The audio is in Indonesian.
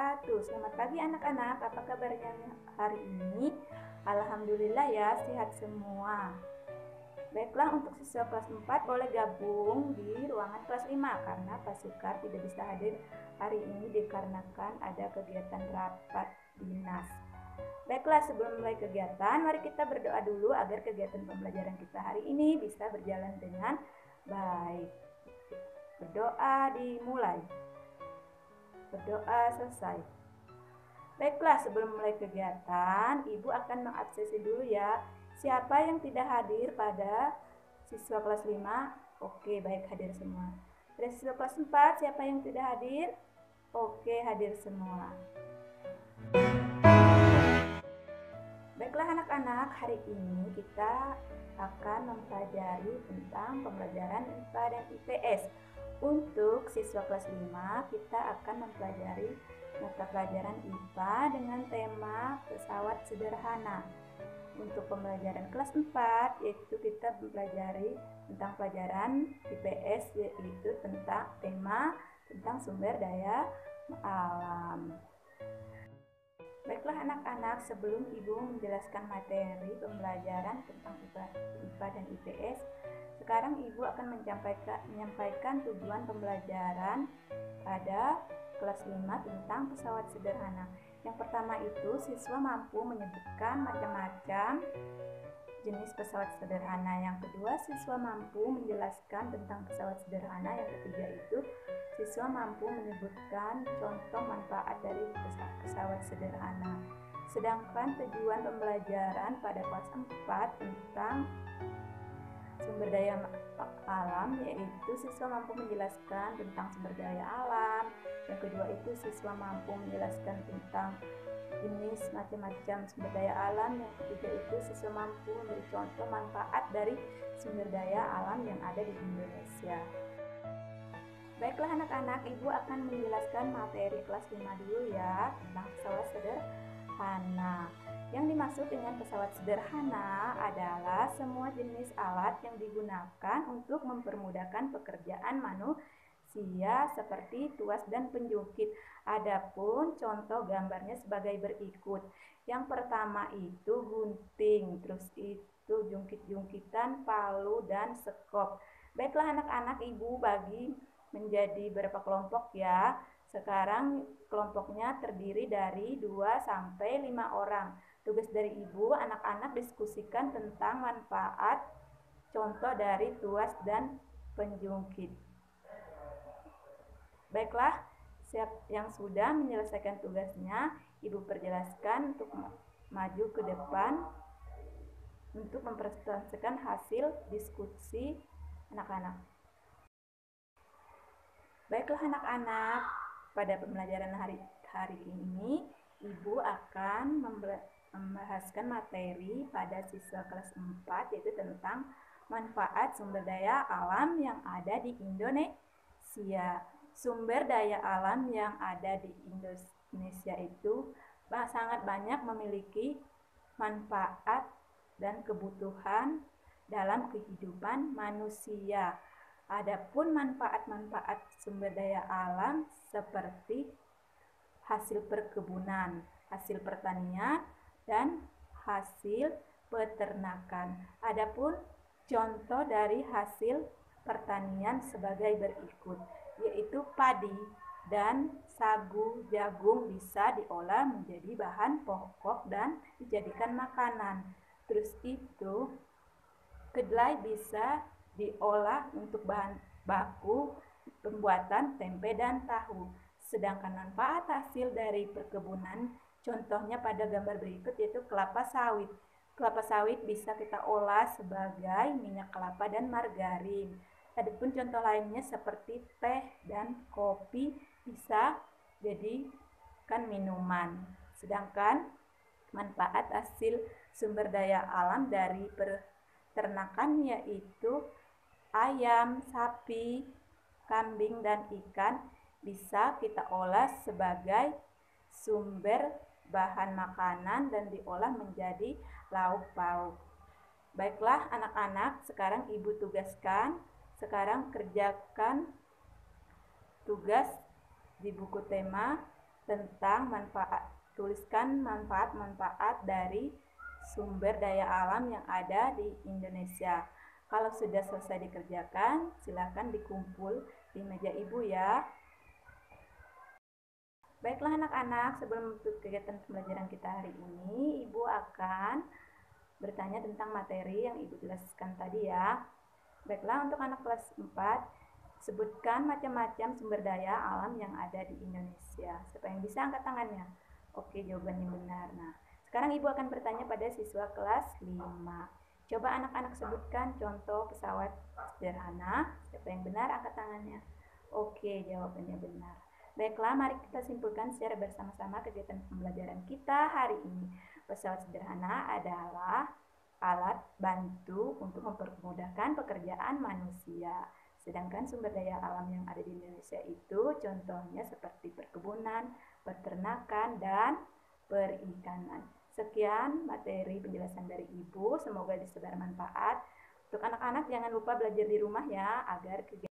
wabarakatuh. Selamat pagi anak-anak, apa kabarnya hari ini? Alhamdulillah ya, sehat semua. Baiklah, untuk siswa kelas 4 boleh gabung di ruangan kelas 5 karena Pak Sukar tidak bisa hadir hari ini dikarenakan ada kegiatan rapat dinas. Baiklah, sebelum mulai kegiatan, mari kita berdoa dulu agar kegiatan pembelajaran kita hari ini bisa berjalan dengan baik. Berdoa dimulai. Berdoa selesai. Baiklah, sebelum mulai kegiatan, Ibu akan mengabsensi dulu ya. Siapa yang tidak hadir pada siswa kelas 5? Oke, baik, hadir semua. Pada siswa kelas 4, siapa yang tidak hadir? Oke, hadir semua. Baiklah anak-anak, hari ini kita akan mempelajari tentang pembelajaran IPA dan IPS. Untuk siswa kelas 5, kita akan mempelajari mata pelajaran IPA dengan tema pesawat sederhana. Untuk pembelajaran kelas 4, yaitu kita mempelajari tentang pelajaran IPS, yaitu tentang tema tentang sumber daya alam. Baiklah anak-anak, sebelum Ibu menjelaskan materi pembelajaran tentang IPA dan IPS, sekarang Ibu akan menyampaikan tujuan pembelajaran pada kelas 5 tentang pesawat sederhana. Yang pertama itu, siswa mampu menyebutkan macam-macam jenis pesawat sederhana. Yang kedua, siswa mampu menjelaskan tentang pesawat sederhana. Yang ketiga itu, siswa mampu menyebutkan contoh manfaat dari pesawat sederhana. Sedangkan tujuan pembelajaran pada kelas 4 tentang sumber daya alam, yaitu siswa mampu menjelaskan tentang sumber daya alam. Yang kedua itu siswa mampu menjelaskan tentang jenis macam-macam sumber daya alam. Yang ketiga itu siswa mampu memberi contoh manfaat dari sumber daya alam yang ada di Indonesia. Baiklah anak-anak, Ibu akan menjelaskan materi kelas 5 dulu ya, tentang pesawat sederhana. Yang dimaksud dengan pesawat sederhana adalah semua jenis alat yang digunakan untuk mempermudahkan pekerjaan manusia seperti tuas dan penjungkit. Adapun contoh gambarnya sebagai berikut. Yang pertama itu gunting, terus itu jungkit-jungkitan, palu, dan sekop. Baiklah anak-anak, Ibu bagi menjadi berapa kelompok ya. Sekarang kelompoknya terdiri dari 2 sampai 5 orang. Tugas dari Ibu, anak-anak diskusikan tentang manfaat contoh dari tuas dan penjungkit. Baiklah, siap yang sudah menyelesaikan tugasnya, Ibu perjelaskan untuk maju ke depan untuk mempresentasikan hasil diskusi anak-anak. Baiklah anak-anak, pada pembelajaran hari ini Ibu akan membahaskan materi pada siswa kelas 4, yaitu tentang manfaat sumber daya alam yang ada di Indonesia. Sumber daya alam yang ada di Indonesia itu sangat banyak memiliki manfaat dan kebutuhan dalam kehidupan manusia. Adapun manfaat-manfaat sumber daya alam seperti hasil perkebunan, hasil pertanian, dan hasil peternakan. Adapun contoh dari hasil pertanian sebagai berikut, yaitu padi dan sagu, jagung bisa diolah menjadi bahan pokok dan dijadikan makanan. Terus itu kedelai bisa diolah untuk bahan baku pembuatan tempe dan tahu. Sedangkan manfaat hasil dari perkebunan, contohnya pada gambar berikut, yaitu kelapa sawit. Kelapa sawit bisa kita olah sebagai minyak kelapa dan margarin. Adapun contoh lainnya seperti teh dan kopi bisa jadikan minuman. Sedangkan manfaat hasil sumber daya alam dari peternakan yaitu ayam, sapi, kambing, dan ikan bisa kita olah sebagai sumber bahan makanan dan diolah menjadi lauk pauk. Baiklah anak-anak, sekarang Ibu tugaskan, sekarang kerjakan tugas di buku tema tentang tuliskan manfaat-manfaat dari sumber daya alam yang ada di Indonesia. Kalau sudah selesai dikerjakan, silakan dikumpul di meja ibu ya. Baiklah anak-anak, sebelum menutup kegiatan pembelajaran kita hari ini, ibu akan bertanya tentang materi yang ibu jelaskan tadi ya. Baiklah, untuk anak kelas 4, sebutkan macam-macam sumber daya alam yang ada di Indonesia. Siapa yang bisa angkat tangannya? Oke, jawabannya benar. Nah, sekarang ibu akan bertanya pada siswa kelas 5. Coba anak-anak sebutkan contoh pesawat sederhana. Siapa yang benar angkat tangannya? Oke, jawabannya benar. Baiklah, mari kita simpulkan secara bersama-sama kegiatan pembelajaran kita hari ini. Pesawat sederhana adalah alat bantu untuk mempermudahkan pekerjaan manusia. Sedangkan sumber daya alam yang ada di Indonesia itu contohnya seperti perkebunan, peternakan, dan perikanan. Sekian materi penjelasan dari Ibu, semoga disebar manfaat. Untuk anak-anak jangan lupa belajar di rumah ya, agar kegiatan